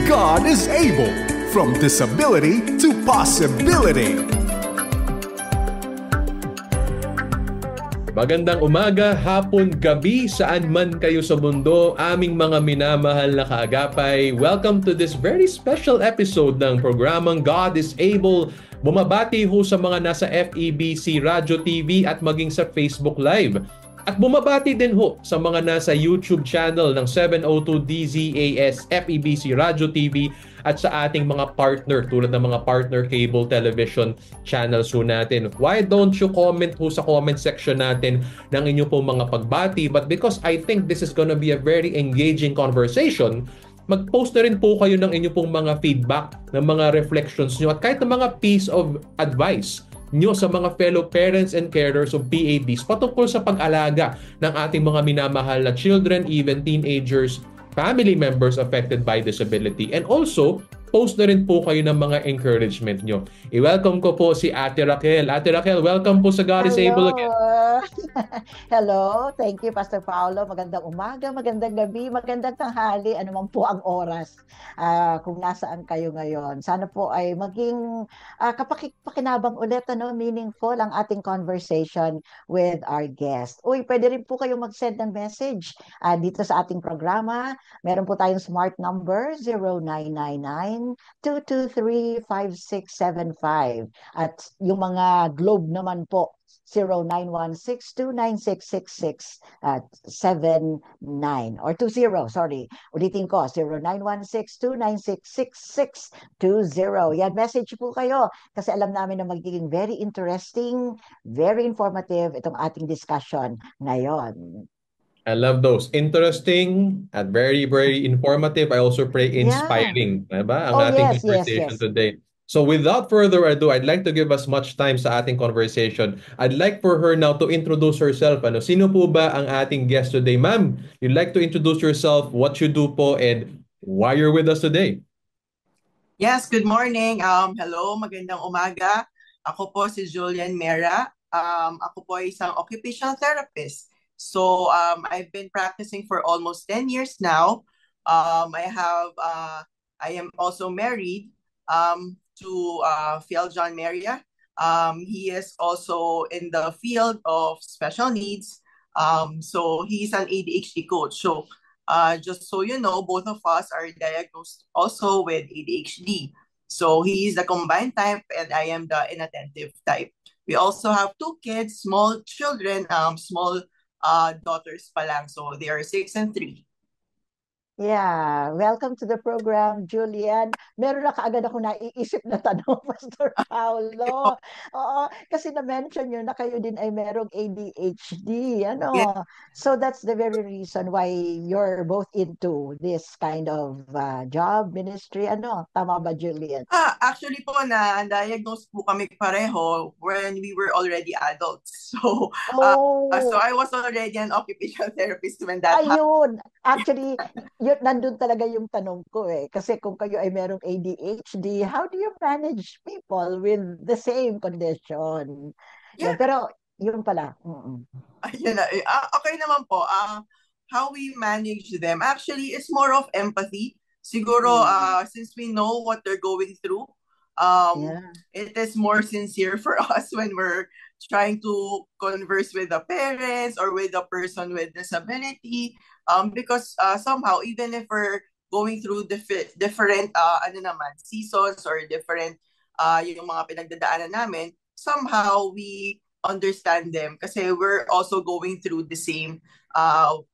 God is able. From disability to possibility. Magandang umaga, hapon, gabi, saan man kayo sa mundo, aming mga minamahal na kaagapay. Welcome to this very special episode ng programang God is Able. Bumabati ho sa mga nasa FEBC Radio TV at maging sa Facebook Live. At bumabati din ho sa mga nasa YouTube channel ng 702 DZAS FEBC Radio TV at sa ating mga partner tulad ng mga partner cable television channels ho natin. Why don't you comment ho sa comment section natin ng inyong pong mga pagbati? But because I think this is gonna be a very engaging conversation, mag-post na rin po kayo ng inyong pong mga feedback, ng mga reflections nyo at kahit ng mga piece of advice nyo sa mga fellow parents and carers of PADs patungkol sa pag-alaga ng ating mga minamahal na children, even teenagers, family members affected by disability. And also, post na rin po kayo ng mga encouragement nyo. I-welcome ko po si Ate Raquel. Ate Raquel, welcome po sa God is Able again. Hello, thank you Pastor Paolo. Magandang umaga, magandang gabi, magandang tanghali, anuman po ang oras kung nasaan kayo ngayon. Sana po ay maging kapakinabang ulit, meaningful ang ating conversation with our guest. Uy, pwede rin po kayong mag-send ng message dito sa ating programa. Meron po tayong smart number 0999-223-5675. At yung mga Globe naman po 0916-296-6679 or 20, sorry. Ulitin ko, 0916-296-6620. Yan, message po kayo kasi alam namin na magiging very interesting, very informative itong ating discussion ngayon. I love those. Interesting at very, very informative. I also pray inspiring. Diba? Ang ating conversation today. So without further ado, I'd like to give as much time sa ating conversation. I'd like for her now to introduce herself. Sino po ba ang ating guest today? Ma'am, you'd like to introduce yourself, what you do po, and why you're with us today? Yes, good morning. Hello, magandang umaga. Ako po si Julian Mera. Ako po ay isang occupational therapist. So I've been practicing for almost 10 years now. I am also married to Phil John Maria. He is also in the field of special needs. So he's an ADHD coach. So just so you know, both of us are diagnosed also with ADHD. So he is the combined type and I am the inattentive type. We also have two kids, small children, small daughters pa lang. So they are 6 and 3. Yeah, welcome to the program, Julian. Meron na kaagad ako naiisip na tanong, Pastor Paolo. Oo, kasi na-mention nyo na kayo din ay merong ADHD. Yeah. So that's the very reason why you're both into this kind of job, ministry. Tama ba, Julian? Actually po, na-diagnose po kami pareho when we were already adults. So, so I was already an occupational therapist when that happened. Ayun, actually, nandun talaga yung tanong ko kasi kung kayo ay merong ADHD, how do you manage people with the same condition? Yeah. Pero yun pala. Ayun na. Okay naman po. How we manage them, actually, it's more of empathy. Siguro, since we know what they're going through, it is more sincere for us when we're trying to converse with the parents or with the person with disability. Because somehow, even if we're going through different seasons or different yung mga pinagdadaanan namin, somehow we understand them kasi we're also going through the same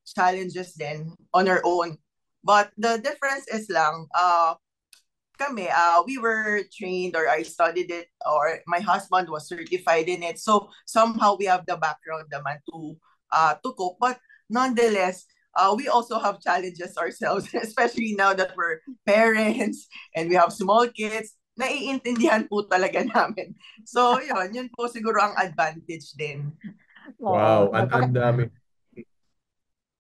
challenges then on our own. But the difference is lang, we were trained or I studied it or my husband was certified in it. So somehow we have the background naman to cope. But nonetheless, we also have challenges ourselves, especially now that we're parents and we have small kids. Naiintindihan po talaga namin. So yun po siguro ang advantage din. Wow, ang dami.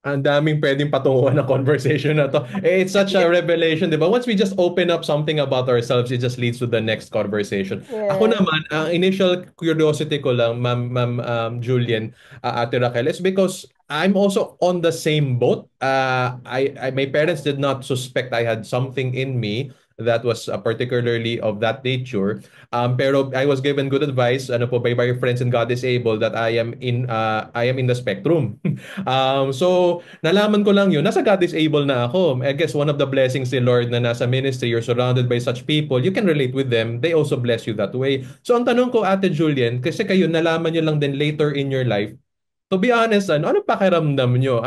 Ang daming pwedeng patunguhan ng conversation na to. It's such a revelation, di ba? Once we just open up something about ourselves, it just leads to the next conversation. Yes. Ako naman, ang initial curiosity ko lang, Ma'am Julian, Ate Raquel, is because I'm also on the same boat. My parents did not suspect I had something in me that was particularly of that nature. Pero I was given good advice, ano po, by friends and God is able that I am in the spectrum. So nalaman ko lang yun. Nasa God is able na ako. I guess one of the blessings ni Lord na nasa ministry, you're surrounded by such people, you can relate with them. They also bless you that way. So ang tanong ko, Ate Julian, kasi kayo nalaman nyo lang din later in your life. To be honest, ano pakiramdam nyo?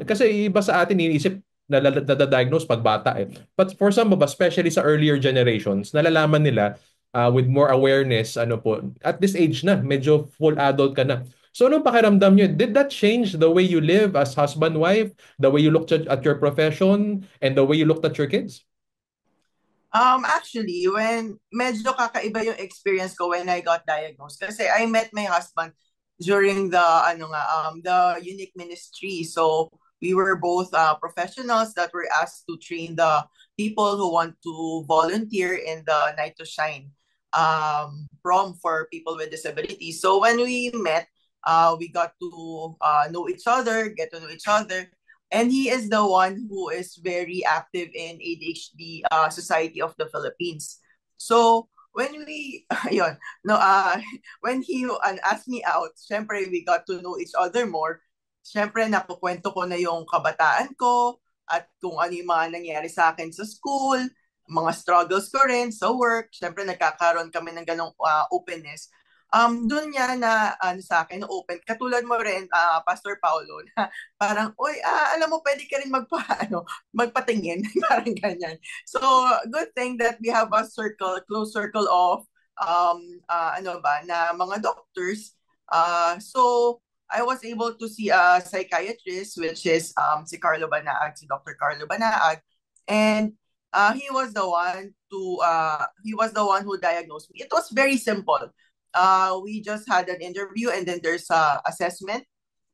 Kasi iba sa atin iniisip na diagnose pag bata eh. But for some of us, especially sa earlier generations, nalalaman nila with more awareness, ano po, at this age na, medyo full adult ka na. So anong pakiramdam nyo? Did that change the way you live as husband, wife, the way you looked at your profession, and the way you looked at your kids? Actually, when medyo kakaiba yung experience ko when I got diagnosed kasi I met my husband during the unique ministry. So we were both professionals that were asked to train the people who want to volunteer in the Night to Shine prom for people with disabilities. So when we met, we got to know each other, get to know each other. And he is the one who is very active in ADHD Society of the Philippines. So when we, yun, no, when he asked me out, syempre we got to know each other more. Syempre nakukwento ko na yung kabataan ko at kung ano yung mga nangyari sa akin sa school, mga struggles ko rin sa work. Syempre nagkakaroon kami ng ganong openness. Doon niya na sa akin open katulad mo rin Pastor Paulo na parang oy alam mo pwede ka rin magpatingin parang ganyan. So good thing that we have a close circle of na mga doctors. So I was able to see a psychiatrist which is si Carlo Banaag, si Dr. Carlo Banaag, and he was the one who diagnosed me. It was very simple. We just had an interview and then there's a assessment.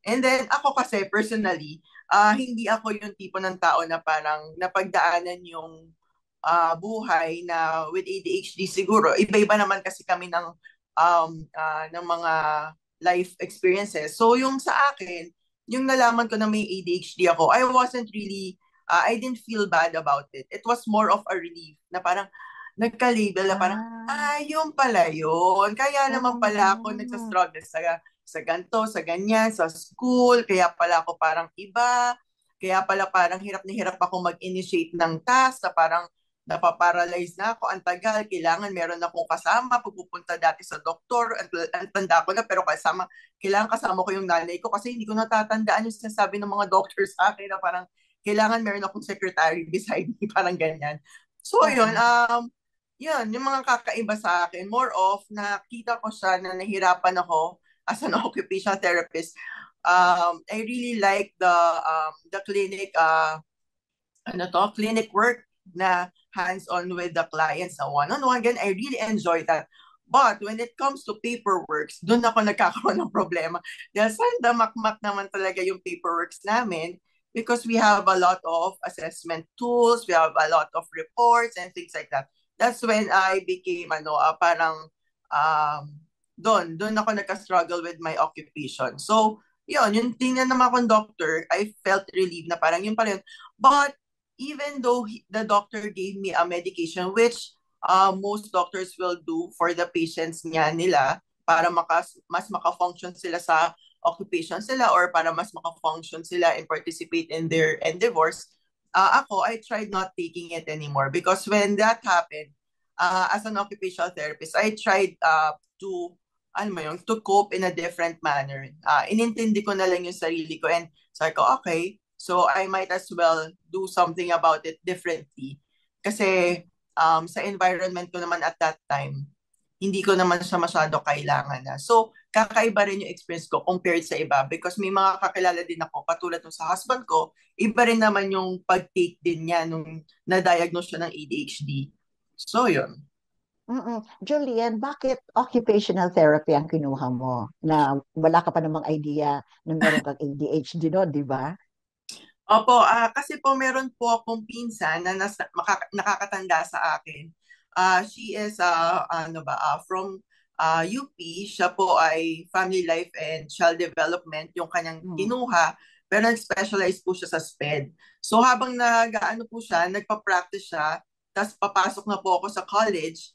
And then ako kasi personally, hindi ako yung tipo ng tao na parang napagdaanan yung buhay na with ADHD siguro. Iba-iba naman kasi kami ng mga life experiences. So yung sa akin, yung nalaman ko na may ADHD ako, I didn't feel bad about it. It was more of a relief na parang nagka-label na parang, yung pala yun. Kaya naman pala ako nagsastruggle sa ganito, sa ganyan, sa school. Kaya pala ako parang iba. Kaya pala parang hirap na hirap ako mag-initiate ng task na parang napaparalyze na ako. Ang tagal, kailangan meron akong kasama. Pagpupunta dati sa doktor, ang tanda ko na, pero kailangan kasama ko yung nanay ko kasi hindi ko natatandaan yung sinasabi ng mga doctors sa akin na parang kailangan meron akong secretary beside me, parang ganyan. So yun, yung mga kakaiba sa akin, more of nakita ko siya na nahirapan ako as an occupational therapist. I really like the clinic clinic work na hands-on with the clients na one-on-one. Again, I really enjoy that. But when it comes to paperworks, doon ako nagkakaroon ng problema. Dahil sandamakmak naman talaga yung paperworks namin because we have a lot of assessment tools, we have a lot of reports and things like that. That's when I became doon ako nagka-struggle with my occupation. So, yung tingnan naman akong doctor, I felt relieved na parang yun pa rin. But even though the doctor gave me a medication which most doctors will do for the patients nila para mas maka-function sila sa occupation sila or para mas maka-function sila and participate in their endeavors, I tried not taking it anymore because when that happened, as an occupational therapist, I tried to cope in a different manner. Inintindi ko na lang yung sarili ko and sabi ko, okay, so I might as well do something about it differently. Kasi sa environment ko naman at that time, hindi ko naman siya masyado kailangan na. So, kakaiba rin yung experience ko compared sa iba because may mga kakilala din ako, katulad nung sa husband ko, iba rin naman yung pag-take din niya nung na-diagnose siya ng ADHD. So, yun. Julian, bakit occupational therapy ang kinuha mo? Na wala ka pa namang idea na meron kang ADHD no, di ba? Opo, kasi po meron po akong pinsan na nakakatanda sa akin. She is from UP. Siya po ay Family Life and Child Development, yung kanyang kinuha, pero nag-specialize po siya sa SPED. So habang nag-ano po siya, nagpa-practice siya, tapos papasok na po ako sa college,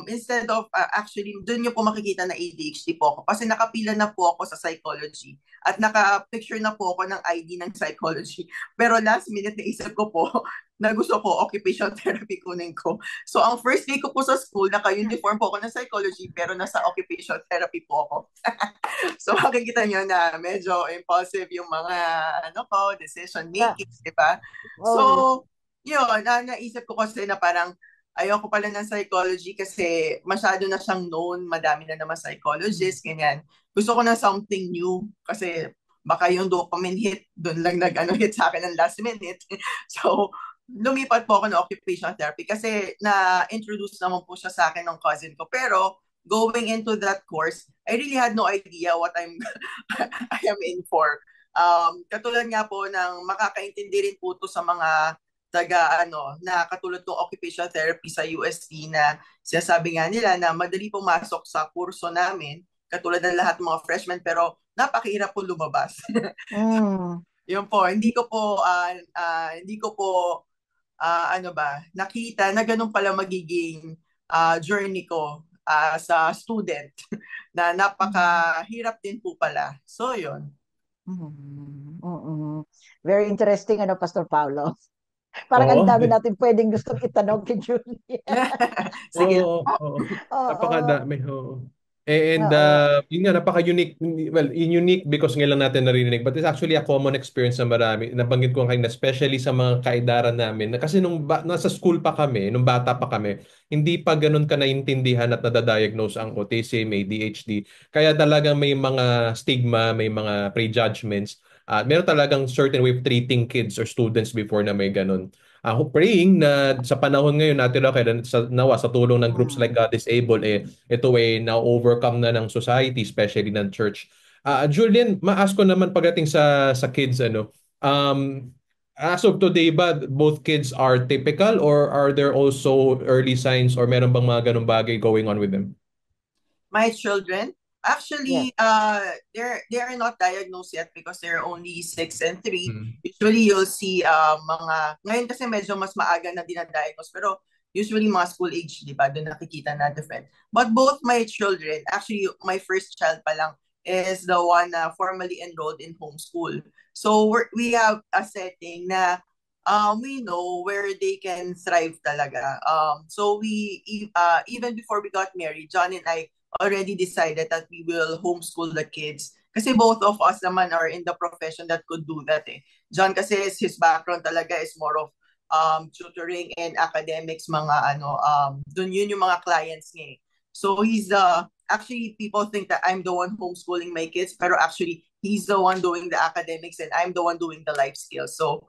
instead of, actually, doon niyo po makikita na ADHD po ako. Kasi nakapila na po ako sa psychology. At naka-picture na po ako ng ID ng psychology. Pero last minute, naisip ko po, na gusto ko occupational therapy kunin ko. So ang first day ko po sa school, naka-uniform po ako ng psychology, pero nasa occupational therapy po ako. So makikita nyo na medyo impulsive yung mga decision making, di ba? So, yun, naisip ko kasi na parang ayoko pala ng psychology kasi masyado na siyang known, madami na naman psychologist, ganyan. Gusto ko na something new kasi baka yung dopamine hit, doon lang hit sa akin ng last minute. So, lumipat po ako ng occupational therapy kasi na-introduce naman po siya sa akin ng cousin ko. Pero, going into that course, I really had no idea what I am in for. Katulad nga po ng makakaintindi rin po to sa mga na katulad ng occupational therapy sa UST na sinasabi nga nila na madali pumasok sa kurso namin, katulad ng lahat ng mga freshmen, pero napakahirap po lumabas. Yun po, hindi ko po nakita na ganun pala magiging journey ko sa student na napakahirap din po pala. So, yun. Very interesting, Pastor Paulo. Parang ang dami natin pwedeng gustong itanong kay Julia. Sige. Napakadami. And yun nga, napaka-unique. Well, unique because ngayon lang natin narinig. But it's actually a common experience na marami. Nabanggit ko kanina, especially sa mga kaedaran namin. Kasi nasa school pa kami, nung bata pa kami, hindi pa ganun ka naintindihan at nadadiagnose ang autism, ADHD. Kaya talagang may mga stigma, may mga prejudgments. Meron talagang certain way of treating kids or students before na may ganun. Praying na sa panahon ngayon natin sa tulong ng groups like God is Able, ito na-overcome na ng society, especially ng church. Julian, ma-ask ko naman pagdating sa kids, as of today ba, both kids are typical or are there also early signs or meron bang mga ganung bagay going on with them? My children? Actually, they are not diagnosed yet because they're only 6 and 3. Usually, you'll see ngayon kasi medyo mas maaga na dinadiagnose, pero usually mga school age, di ba? Doon nakikita na different. But both my children, actually, my first child pa lang is the one formally enrolled in homeschool. So, we have a setting na we know where they can thrive talaga. So, even before we got married, John and I already decided that we will homeschool the kids. Kasi both of us naman are in the profession that could do that. John kasi his background talaga is more of tutoring and academics, dun yun yung mga clients niya. So he's actually people think that I'm the one homeschooling my kids, pero actually he's the one doing the academics and I'm the one doing the life skills. So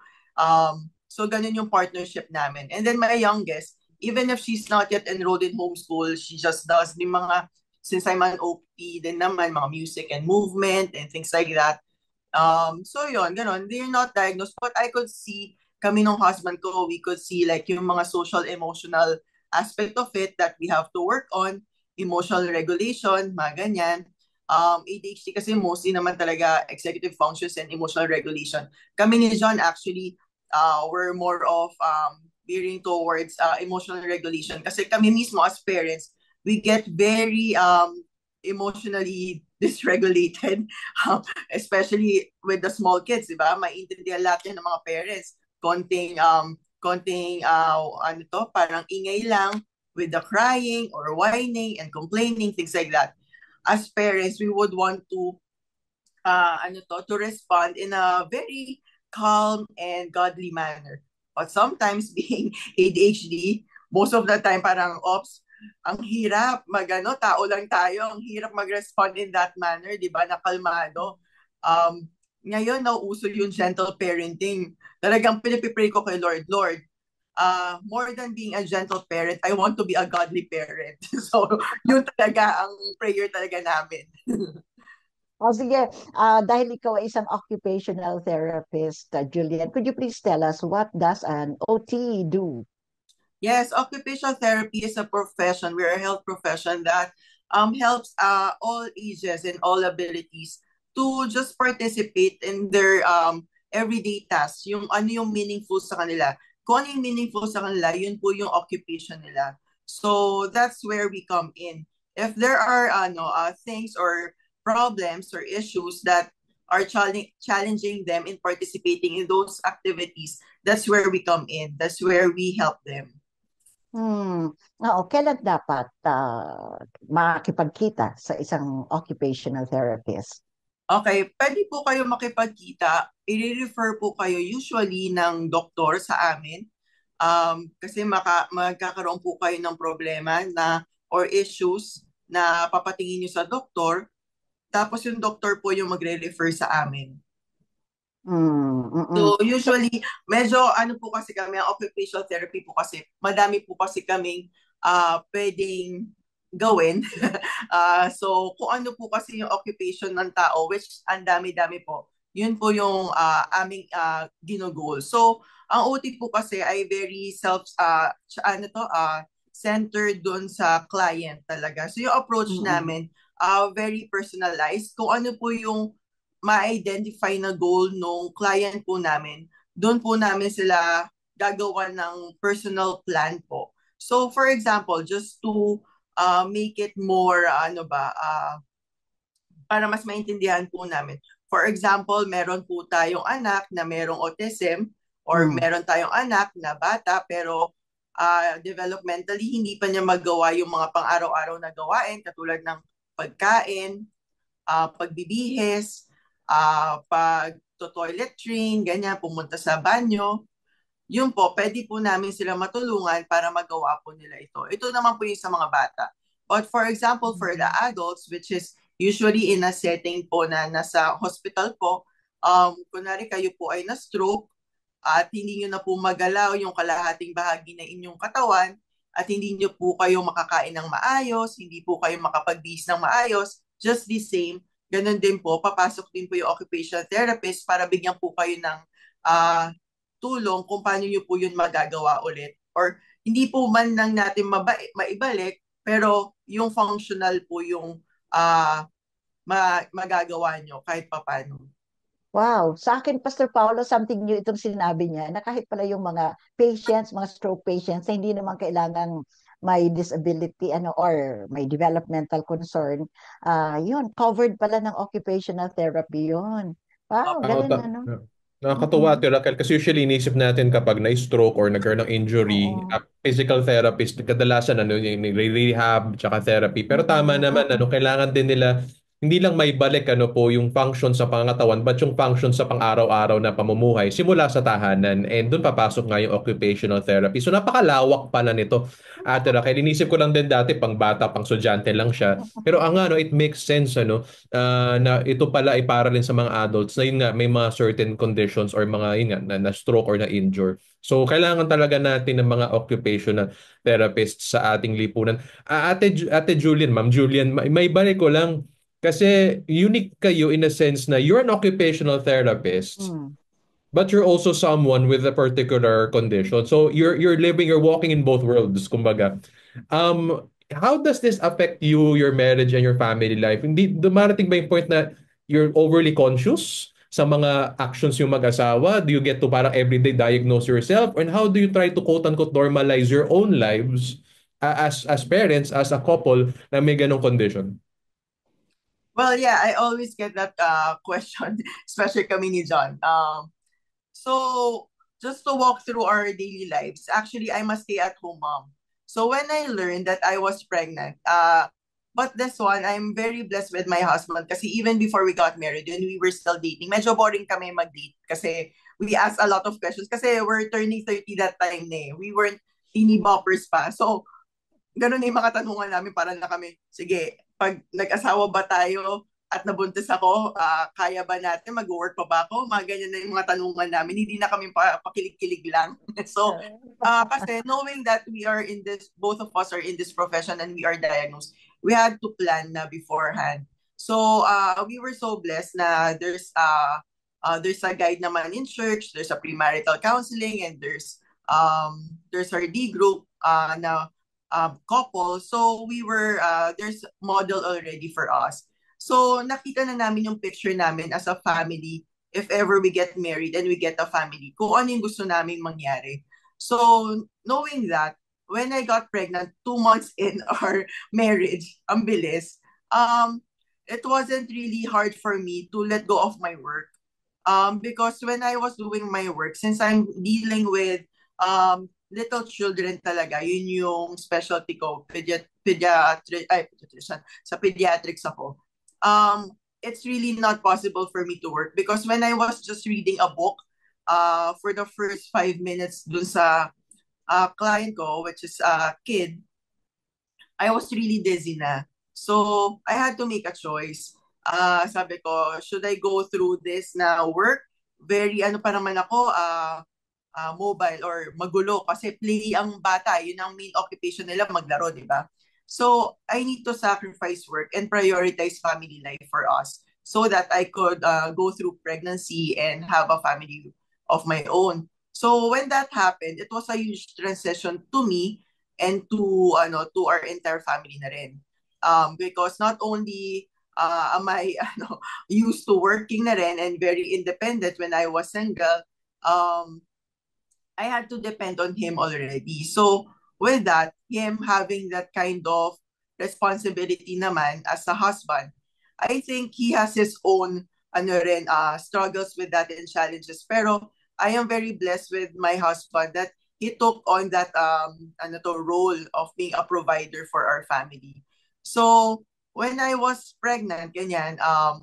ganun yung partnership namin. And then my youngest, even if she's not yet enrolled in homeschool, she just does the mga, since I'm an OP din naman, mga music and movement and things like that. So yun, ganun. They're not diagnosed, but I could see, kami nung husband ko, we could see like yung mga social emotional aspect of it that we have to work on, emotional regulation, mga ganyan. ADHD kasi mostly naman talaga executive functions and emotional regulation. Kami ni John actually, we're more of veering towards emotional regulation kasi kami mismo as parents, we get very emotionally dysregulated, especially with the small kids, di ba? Maintindihan lahat yan ng mga parents. Parang ingay lang with the crying or whining and complaining, things like that. As parents, we would want to respond in a very calm and godly manner. But sometimes being ADHD, most of the time parang, ang hirap tao lang tayo, ang hirap mag-respond in that manner, di ba, na kalmado. Ngayon, nauuso yung gentle parenting. Talagang pinipipray ko kay Lord, more than being a gentle parent, I want to be a godly parent. So, yun talaga ang prayer talaga namin. Sige, dahil ikaw ay isang occupational therapist, Julian, could you please tell us what does an OT do? Yes, occupational therapy is a profession. We're a health profession that helps all ages and all abilities to just participate in their everyday tasks. Yung ano yung meaningful sa kanila. Kung ano yung meaningful sa kanila, yun po yung occupation nila. So that's where we come in. If there are things or problems or issues that are challenging them in participating in those activities, that's where we come in. That's where we help them. Oo, kailan dapat makikipagkita sa isang occupational therapist? Okay, pwede po kayo makipagkita. I-refer po kayo usually ng doktor sa amin. Kasi magkakaroon po kayo ng problema or issues na papatingin nyo sa doktor. Tapos yung doktor po yung magre-refer sa amin. So usually, medyo po kasi kami, ang occupational therapy po kasi, madami po kasi kaming pwedeng gawin. So kung ano po kasi yung occupation ng tao, which ang dami-dami po, yun po yung aming ginugol. So ang OT po kasi ay very centered dun sa client talaga. So yung approach namin, very personalized. Kung ano po yung ma-identify na goal ng client po namin, doon po namin sila gagawa ng personal plan po. So for example, just to make it more, para mas maintindihan po namin. For example, meron po tayong anak na merong autism or meron tayong anak na bata pero developmentally hindi pa niya magawa yung mga pang-araw-araw na gawain katulad ng pagkain, pagbibihis, pag-toilet train, ganyan, pumunta sa banyo. Yun po, pwede po namin sila matulungan para magawa po nila ito. Ito naman po yung sa mga bata. But for example, for the adults, which is usually in a setting po na nasa hospital po, kunwari kayo po ay na-stroke at hindi nyo na po magalaw yung kalahating bahagi ng inyong katawan at hindi nyo po kayo makakain ng maayos, hindi po kayo makapagbihis ng maayos, just the same, ganun din po, papasok din po yung occupational therapist para bigyan po kayo ng tulong kung paano nyo po yun magagawa ulit. Or hindi po man lang natin maibalik, pero yung functional po yung magagawa nyo kahit papano. Wow, sa akin, Pastor Paolo, something new itong sinabi niya, na kahit pala yung mga patients, mga stroke patients, na hindi naman kailangan may disability or may developmental concern, yun, covered pala ng occupational therapy yun. Wow, galing Nakakatuwa, Ate Raquel, kasi usually inisip natin kapag na-stroke or nagkaroon ng injury, physical therapist, kadalasan yung rehab tsaka therapy. Pero tama naman, kailangan din nila hindi lang may balik po yung function sa pangangatawan but yung function sa pang-araw-araw na pamumuhay simula sa tahanan, and doon papasok nga yung occupational therapy. So napakalawak pala nito, Ate Raquel. Inisip ko lang din dati pang bata, pang estudyante lang siya. Pero it makes sense na ito pala ay para rin sa mga adults na yun nga may mga certain conditions or mga yun nga na stroke or na injure. So kailangan talaga natin ng mga occupational therapists sa ating lipunan. Ate Julian, Ma'am Julian, may balik ko lang kasi unique kayo in a sense na you're an occupational therapist. But you're also someone with a particular condition. So you're walking in both worlds, kumbaga. How does this affect you, your marriage, and your family life? Hindi dumarating ba yung point na you're overly conscious sa mga actions yung mag-asawa? Do you get to parang everyday diagnose yourself? And how do you try to quote-unquote normalize your own lives as parents, as a couple na may ganong condition? Well, yeah, I always get that question, especially kami ni John. So just to walk through our daily lives, actually, I'm a stay-at-home mom. So when I learned that I was pregnant, but this one, I'm very blessed with my husband kasi even before we got married, when we were still dating, medyo boring kami mag-date kasi we asked a lot of questions kasi we're turning 30 that time na eh. We weren't teeny boppers pa. So, ganun na yung mga tanungan namin para na kami, sige, pag nag-asawa ba tayo at nabuntis ako, kaya ba natin, mag-work pa ba ako? Mga ganyan na yung mga tanungan namin. Hindi na kami pakilig-kilig lang. So, kasi knowing that we are in this, both of us are in this profession and we are diagnosed, we had to plan na beforehand. So, we were so blessed na there's a guide naman in church, there's a premarital counseling, and there's our D group na couple. So we were, there's model already for us. So nakita na namin yung picture namin as a family if ever we get married and we get a family, kung ano yung gusto naming mangyari. So knowing that, when I got pregnant, 2 months in our marriage, ang bilis, it wasn't really hard for me to let go of my work. Because when I was doing my work, since I'm dealing with little children talaga, yun yung specialty ko, pediatrician, sa pediatrics ako. It's really not possible for me to work because when I was just reading a book, for the first 5 minutes dun sa client ko, which is a kid, I was really dizzy na. So, I had to make a choice. Sabi ko, should I go through this na work? Very, ano pa naman ako, mobile or magulo kasi play ang bata. Yun ang main occupation nila, maglaro, di ba? So, I need to sacrifice work and prioritize family life for us so that I could go through pregnancy and have a family of my own. So, when that happened, it was a huge transition to me and to our entire family na rin. Because not only am I used to working na rin and very independent when I was single, I had to depend on him already. So with that, him having that kind of responsibility naman as a husband, I think he has his own struggles with that and challenges. Pero I am very blessed with my husband that he took on that role of being a provider for our family. So when I was pregnant, ganyan,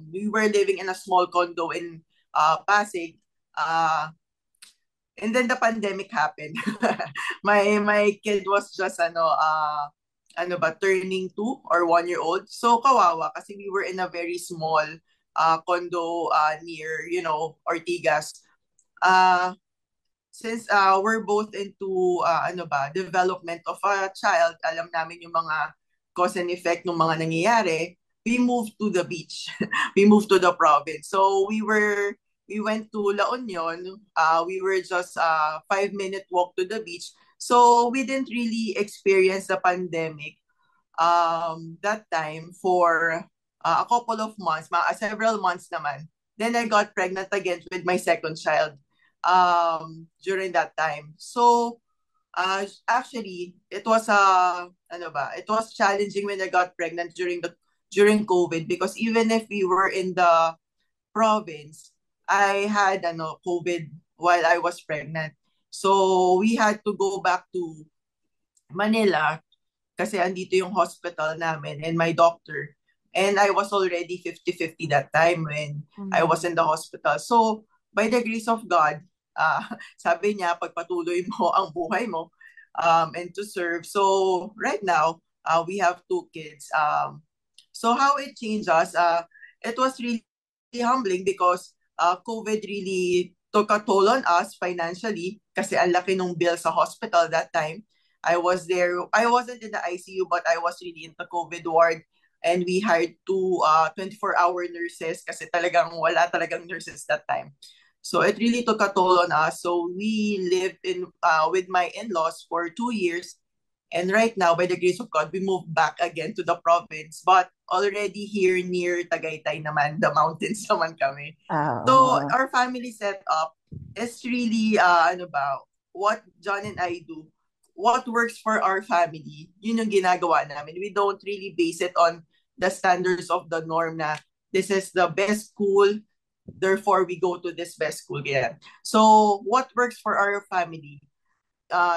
we were living in a small condo in Pasig. And then the pandemic happened. my kid was just turning 2 or 1 year old. So kawawa kasi we were in a very small condo near Ortigas. Since we're both into development of a child, alam namin yung mga cause and effect ng mga nangyayari, we moved to the beach. We moved to the province. So we went to La Union. We were just a 5-minute walk to the beach. So we didn't really experience the pandemic that time for a couple of months, several months naman. Then I got pregnant again with my second child during that time. So actually, it was it was challenging when I got pregnant during COVID because even if we were in the province, I had COVID while I was pregnant. So we had to go back to Manila kasi andito yung hospital namin and my doctor. And I was already 50-50 that time when I was in the hospital. So by the grace of God, sabi niya, pagpatuloy mo ang buhay mo and to serve. So right now, we have 2 kids. So how it changed us, it was really humbling because COVID really took a toll on us financially kasi ang laki ng bill sa hospital that time. I was there. I wasn't in the ICU, but I was really in the COVID ward. And we hired 2 24-hour nurses kasi talagang wala talagang nurses that time. So it really took a toll on us. So we lived with my in-laws for 2 years. And right now, by the grace of God, we moved back again to the province. But already here near Tagaytay naman, the mountains naman kami. So our family setup is really, what John and I do. What works for our family, yun yung ginagawa namin. We don't really base it on the standards of the norm na this is the best school, therefore we go to this best school. Yeah. So what works for our family,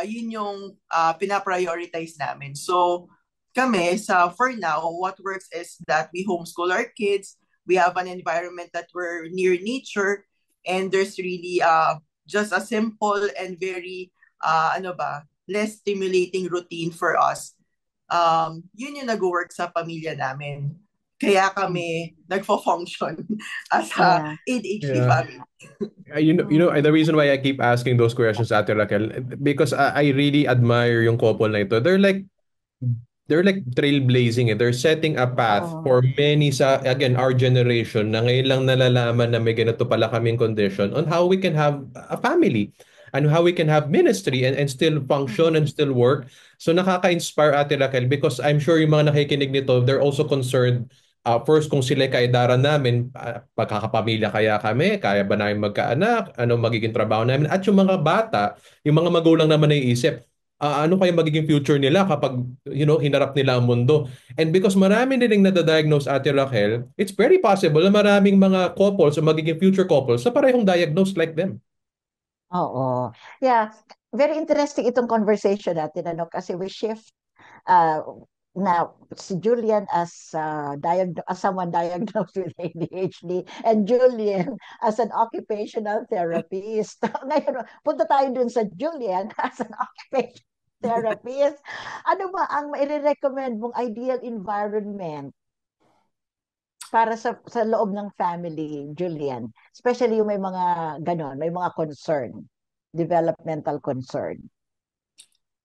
yun yung pinaprioritize namin. So kami, for now, what works is that we homeschool our kids, we have an environment that we're near nature, and there's really just a simple and very, less stimulating routine for us. Yun yung nag-work sa pamilya namin. Kaya kami nagfo-function as a ADHD family. The reason why I keep asking those questions, Ate Raquel, because I really admire yung couple na ito. They're like trailblazing. They're setting a path for many again, our generation na ngayon lang nalalaman na may ganito pala kaming condition on how we can have a family. and how we can have ministry and still function and still work. So nakaka-inspire Ate Raquel because I'm sure yung mga nakikinig nito, they're also concerned first kung sila kaedaran namin, pagkakapamilya kaya kami, kaya ba namin magkaanak, ano magiging trabaho namin, at yung mga bata, yung mga magulang naman naiisip, ano kaya magiging future nila kapag hinarap nila ang mundo. And because marami nilang nadadiagnose Ate Raquel, it's very possible na maraming mga couples o magiging future couples sa parehong diagnosed like them. Oo. Yeah, very interesting itong conversation natin, kasi we shift uh, now si Julian as someone diagnosed with ADHD, and Julian as an occupational therapist. Ngayon, punta tayo dun sa Julian as an occupational therapist. Ano ba ang mai-recommend mong ideal environment para sa loob ng family, Julian? Especially yung may mga ganon, may mga concern, developmental concern.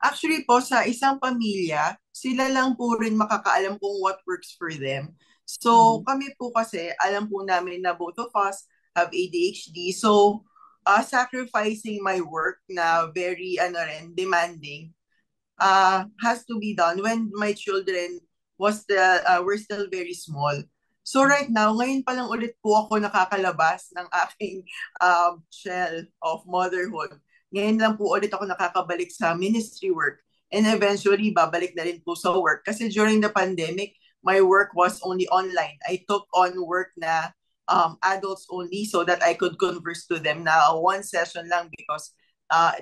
Actually po, sa isang pamilya, sila lang po rin makakaalam kung what works for them. So, kami po kasi, alam po namin na both of us have ADHD. So, sacrificing my work na very demanding has to be done when my children were still very small. So right now, ngayon pa lang ulit po ako nakakalabas ng aking shell of motherhood. Ngayon lang po ulit ako nakakabalik sa ministry work. And eventually, babalik na rin po sa work. Kasi during the pandemic, my work was only online. I took on work na adults only so that I could converse to them na one session lang because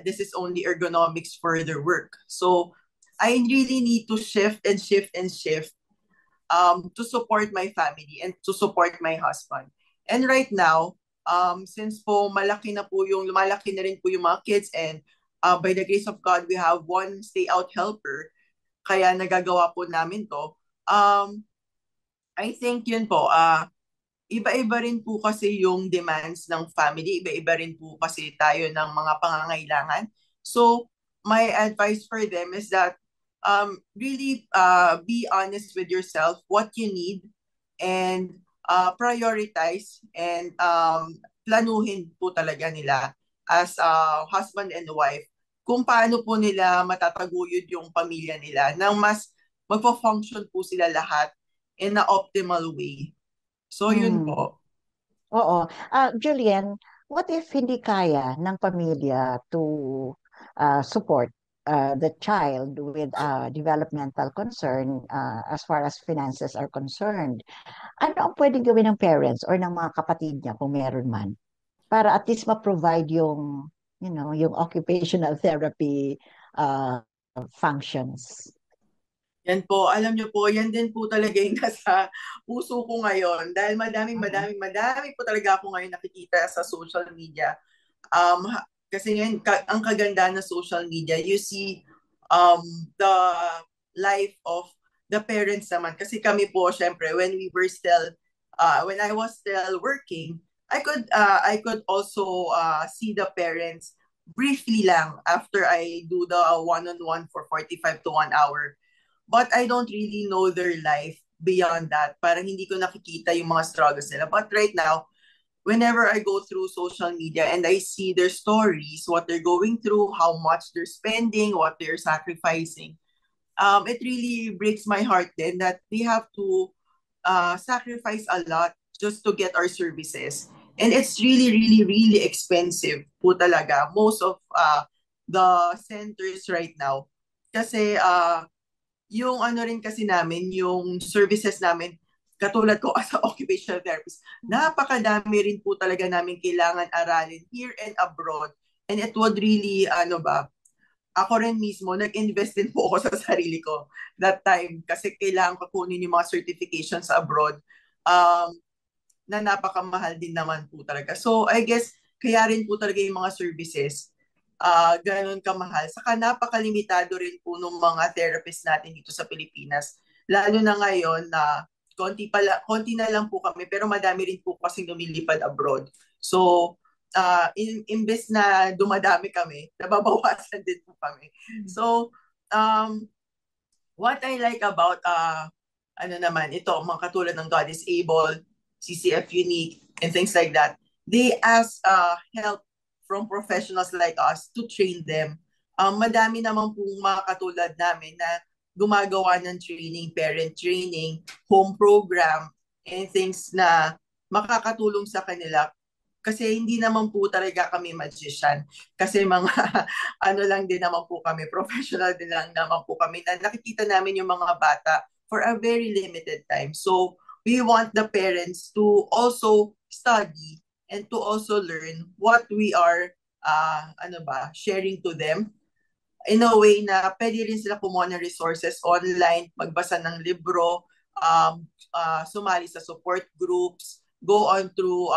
this is only ergonomics for their work. So I really need to shift and shift and shift to support my family and to support my husband. And right now, since po lumalaki na rin po yung mga kids, and by the grace of God, we have one stay-out helper, kaya nagagawa po namin to. I think yun po, iba-iba rin po kasi yung demands ng family, iba-iba rin po kasi tayo ng mga pangangailangan. So, my advice for them is that really be honest with yourself, what you need, and prioritize and planuhin po talaga nila as husband and wife kung paano po nila matataguyod yung pamilya nila nang mas magpo-function po sila lahat in an optimal way. So, yun po. Oo. Julian, what if hindi kaya ng pamilya to support the child with developmental concern as far as finances are concerned? Ano ang pwedeng gawin ng parents or ng mga kapatid niya kung meron man para at least ma-provide yung occupational therapy functions? Yan po, alam nyo po, yan din po talaga yung nasa puso ko ngayon dahil madami po talaga ako ngayon nakikita sa social media. Kasi ngayon, ang kaganda ng social media, you see the life of the parents naman. Kasi kami po, syempre, when I was still working, I could also see the parents briefly lang after I do the one-on-one for 45 to 1 hour. But I don't really know their life beyond that. Parang hindi ko nakikita yung mga struggles nila. But right now, whenever I go through social media and I see their stories, what they're going through, how much they're spending, what they're sacrificing, it really breaks my heart then that they have to sacrifice a lot just to get our services. And it's really, really, really expensive po talaga. Most of the centers right now. Kasi yung rin kasi namin, yung services namin, katulad ko as an occupational therapist, napakadami rin po talaga namin kailangan aralin here and abroad. And it would really, ako rin mismo, nag-invest din po ako sa sarili ko that time kasi kailangan ko kunin yung mga certifications sa abroad na napakamahal din naman po talaga. So I guess, kaya rin po talaga yung mga services ganun kamahal. Saka napakalimitado rin po ng mga therapists natin dito sa Pilipinas. Lalo na ngayon na konti na lang po kami, pero madami rin po kasing lumilipad abroad. So, imbes na dumadami kami, nababawasan din po kami. So, what I like about, mga katulad ng God is Able, CCF Unique, and things like that, they ask help from professionals like us to train them. Madami naman pong mga katulad namin na gumagawa ng training, parent training, home program, and things na makakatulong sa kanila. Kasi hindi naman po talaga kami magician. Kasi mga ano lang din naman po kami, professional din lang naman po kami na nakikita namin yung mga bata for a very limited time. So we want the parents to also study and to also learn what we are sharing to them in a way na pwede rin sila kumuha ng resources online, magbasa ng libro, sumali sa support groups, go on through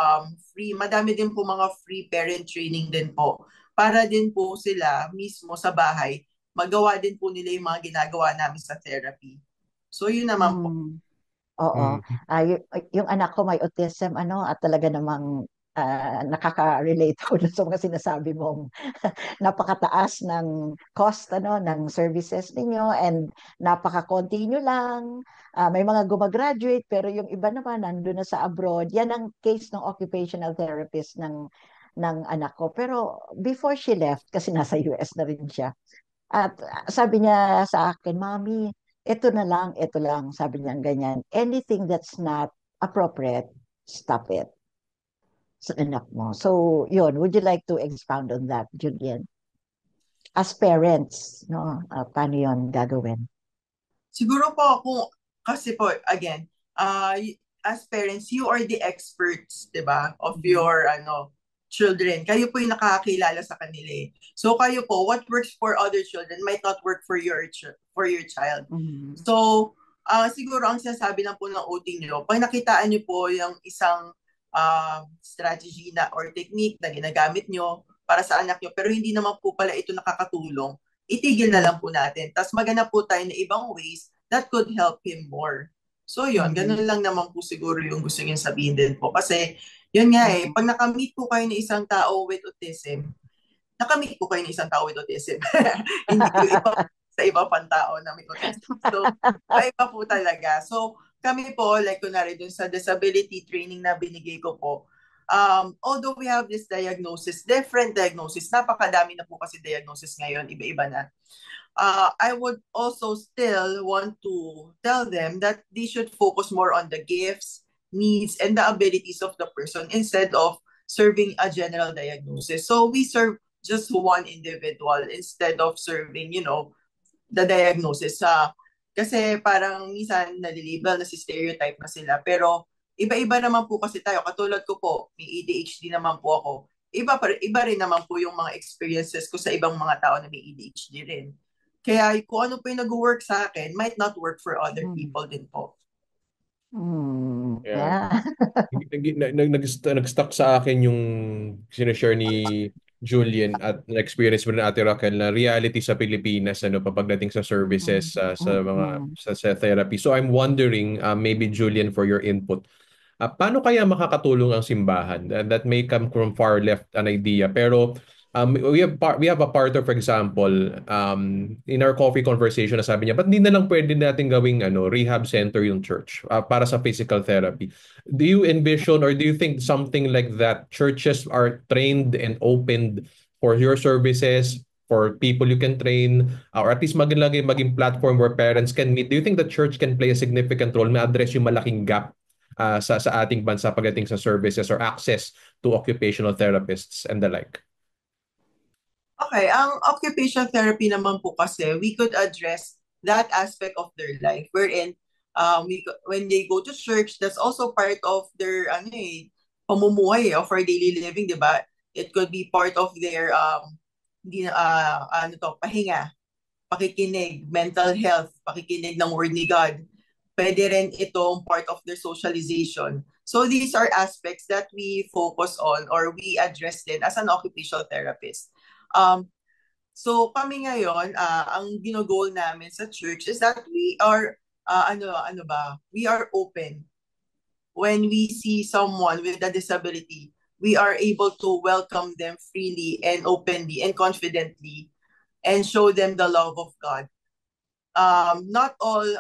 free, madami din po mga free parent training din po. Para din po sila mismo sa bahay, magawa din po nila yung mga ginagawa namin sa therapy. So yun naman po. Oo. Yung anak ko may autism at talaga namang nakaka-relate ko sa mga sinasabi mong napakataas ng cost ng services ninyo and napaka-konti nyo lang. May mga gumagraduate pero yung iba naman nandun na sa abroad. Yan ang case ng occupational therapist ng anak ko. Pero before she left, kasi nasa US na rin siya, at sabi niya sa akin, Mommy, ito lang, sabi niya ganyan. Anything that's not appropriate, stop it sa anak mo. So, yun, would you like to expound on that, Julian? As parents, no, paano yun gagawin? Siguro po kasi po, again, as parents, you are the experts, di ba, of your children. Kayo po yung nakakakilala sa kanila eh. So kayo po, what works for other children might not work for your child. So, siguro ang sinasabi lang po ng OT nyo, pag nakitaan nyo po yung isang strategy na or technique na ginagamit nyo para sa anak nyo, pero hindi naman po pala ito nakakatulong, itigil na lang po natin. Tapos maghanap po tayo na ibang ways that could help him more. So yun, ganun lang naman po siguro yung gusto nyo sabihin din po. Kasi yun nga pag nakamit po kayo ng isang tao with autism, hindi ko sa iba pang tao na may autism. So, iba po talaga. So, kami po, like kunwari dun sa disability training na binigay ko po, although we have this diagnosis, different diagnosis, napakadami na po kasi diagnosis ngayon, iba-iba na. I would also still want to tell them that they should focus more on the gifts, needs, and the abilities of the person instead of serving a general diagnosis. So we serve just one individual instead of serving, the diagnosis. Kasi parang minsan nalilibel na si stereotype na sila. Pero iba-iba naman po kasi tayo. Katulad ko po, may ADHD naman po ako. Iba rin naman po yung mga experiences ko sa ibang mga tao na may ADHD rin. Kaya kung ano po yung nag-work sa akin, might not work for other people din po. Yeah. Nag-stuck sa akin yung sinashare ni Julian at na-experience mo rin Ate Raquel na reality sa Pilipinas pagdating sa services sa therapy. So I'm wondering, maybe Julian, for your input. Paano kaya makakatulong ang simbahan? That may come from far left an idea, pero we have a partner, for example, in our coffee conversation na sabi niya, ba't di na lang pwede natin gawing rehab center yung church para sa physical therapy? Do you envision or do you think something like that, churches are trained and opened for your services, for people you can train, or at least maging platform where parents can meet? Do you think the church can play a significant role na address yung malaking gap sa ating bansa pagdating sa services or access to occupational therapists and the like? Okay, ang occupational therapy naman po kasi, we could address that aspect of their life wherein when they go to church, that's also part of their pamumuhay of our daily living, di ba? It could be part of their pahinga, pakikinig, mental health, pakikinig ng word ni God. Pwede rin itong part of their socialization. So these are aspects that we focus on or we address din as an occupational therapist. So kami ngayon, ang ginogol namin sa church is that we are we are open. When we see someone with a disability, we are able to welcome them freely and openly and confidently and show them the love of God. Not all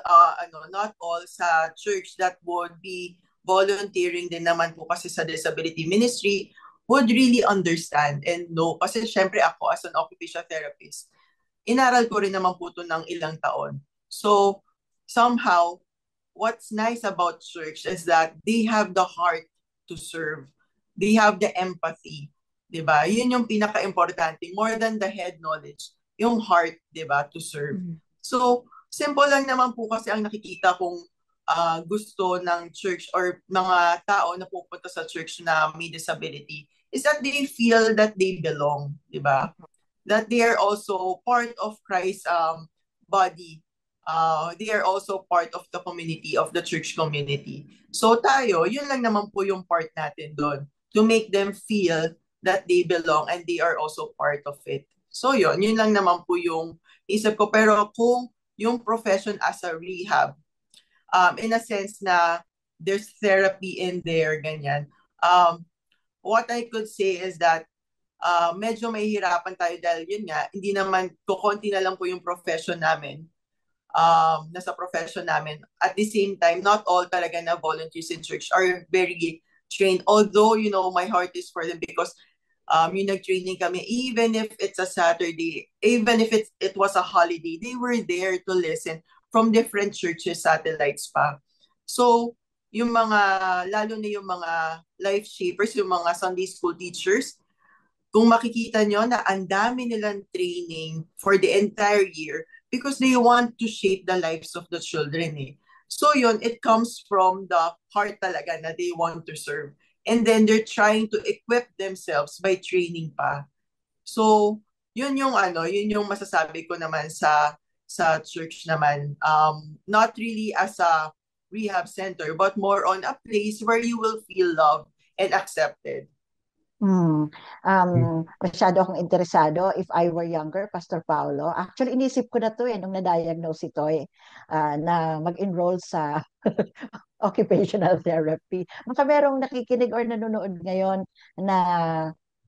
sa church that would be volunteering din naman po kasi sa disability ministry would really understand and know. Kasi syempre ako as an occupational therapist, inaral ko rin naman po ito ng ilang taon. So, somehow, what's nice about church is that they have the heart to serve. They have the empathy. Diba? Yun yung pinaka-importante. More than the head knowledge. Yung heart, diba, to serve. So, simple lang naman po kasi ang nakikita kong gusto ng church or mga tao na pupunta sa church na may disability is that they feel that they belong, di ba? That they are also part of Christ's body. They are also part of the community, of the church community. So tayo, yun lang naman po yung part natin doon. To make them feel that they belong and they are also part of it. So yun lang naman po yung isip ko. Pero kung yung profession as a rehab, in a sense na there's therapy in there, ganyan. What I could say is that medyo mahihirapan tayo dahil yun nga, hindi naman, kukunti na lang po yung profession namin, nasa profession namin. At the same time, not all talaga na volunteers in church are very trained. Although, you know, my heart is for them because yung nag-training kami, even if it's a Saturday, even if it was a holiday, they were there to listen from different churches, satellites pa. So, yung mga, lalo na yung mga life shapers, yung mga Sunday school teachers, kung makikita nyo na ang dami nilang training for the entire year because they want to shape the lives of the children. So yun, it comes from the heart talaga na they want to serve. And then they're trying to equip themselves by training pa. So, yun yung masasabi ko naman sa church naman. Not really as a rehab center, but more on a place where you will feel loved and accepted. Masyado akong interesado. If I were younger, Pastor Paulo, actually inisip ko na to nung na-diagnose ito na mag-enroll sa occupational therapy. Baka merong nakikinig or nanonood ngayon na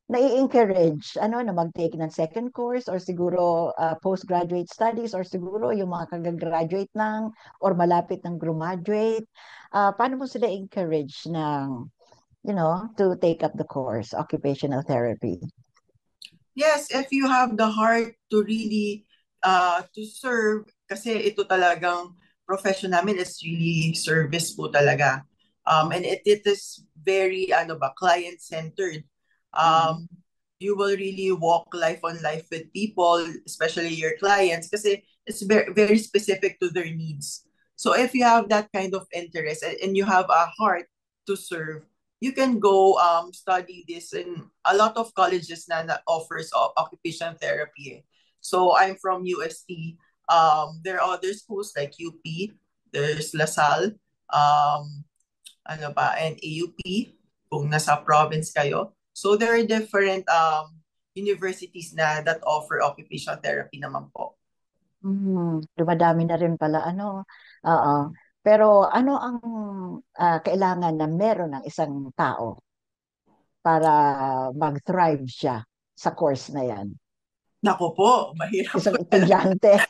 nai-encourage na mag-take ng second course or siguro postgraduate studies or siguro yung mga kagagraduate ng or malapit ng graduate. Paano mo sila encourage ng to take up the course, occupational therapy? Yes, if you have the heart to really to serve, kasi ito talagang profession namin is really service po talaga. And it is very client-centered. You will really walk life on life with people, especially your clients, kasi it's very, very specific to their needs. So if you have that kind of interest and you have a heart to serve, you can go study this in a lot of colleges na offers occupational therapy. So I'm from UST. There are other schools like UP, there's LaSalle, and AUP, kung nasa province kayo. So there are different universities na that offer occupational therapy naman po. Dumadami na rin pala. Pero ano ang kailangan na meron ng isang tao para mag-thrive siya sa course na yan? Naku po, mahirap. Isang estudyante.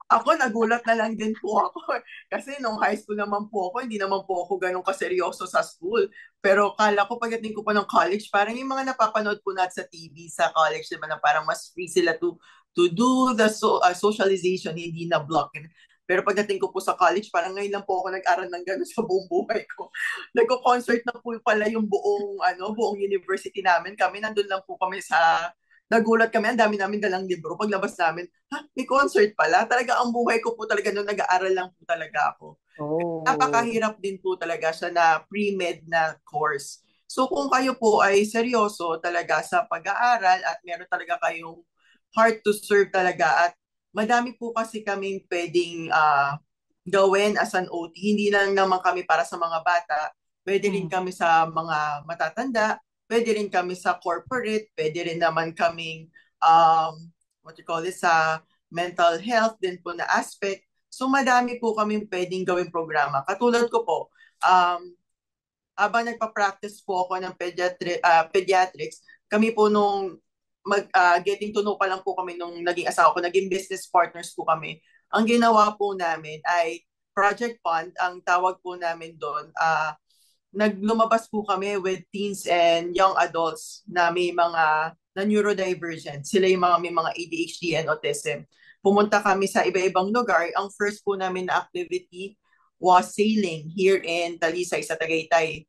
Ako, nagulat na lang din po ako. Kasi nung high school naman po ako, hindi naman po ako ganun kaseryoso sa school. Pero kala ko pagdating ko po ng college, parang yung mga napapanood po natin sa TV, sa college, diba, na parang mas free sila to do the socialization, hindi na block. Pero pagdating ko po sa college, parang ngayon lang po ako nag-aral ng gano'n sa buong buhay ko. Nagko-concert na po pala yung buong university namin. Kami, nandun lang po kami nagulat kami, ang dami namin dalang libro. Paglabas namin, may concert pala. Talaga, ang buhay ko po talaga nung nag-aaral lang po talaga ako. Oh. Napakahirap din po talaga siya na pre-med na course. So kung kayo po ay seryoso talaga sa pag-aaral at meron talaga kayong heart to serve talaga at madami po kasi kaming pwedeng gawin as an OT. Hindi lang naman kami para sa mga bata. Pwede rin kami sa mga matatanda. Pwede rin kami sa corporate. Pwede rin naman kaming, sa mental health din po na aspect. So madami po kaming pwedeng gawing programa. Katulad ko po, habang nagpa-practice po ako ng pediatrics, kami po nung getting to know pa lang po kami nung naging asawa ko, naging business partners po kami. Ang ginawa po namin ay project fund, ang tawag po namin doon, naglumabas po kami with teens and young adults na may mga na neurodivergent. Sila yung mga may mga ADHD and autism. Pumunta kami sa iba-ibang lugar. Ang first po namin na activity was sailing here in Talisay sa Tagaytay.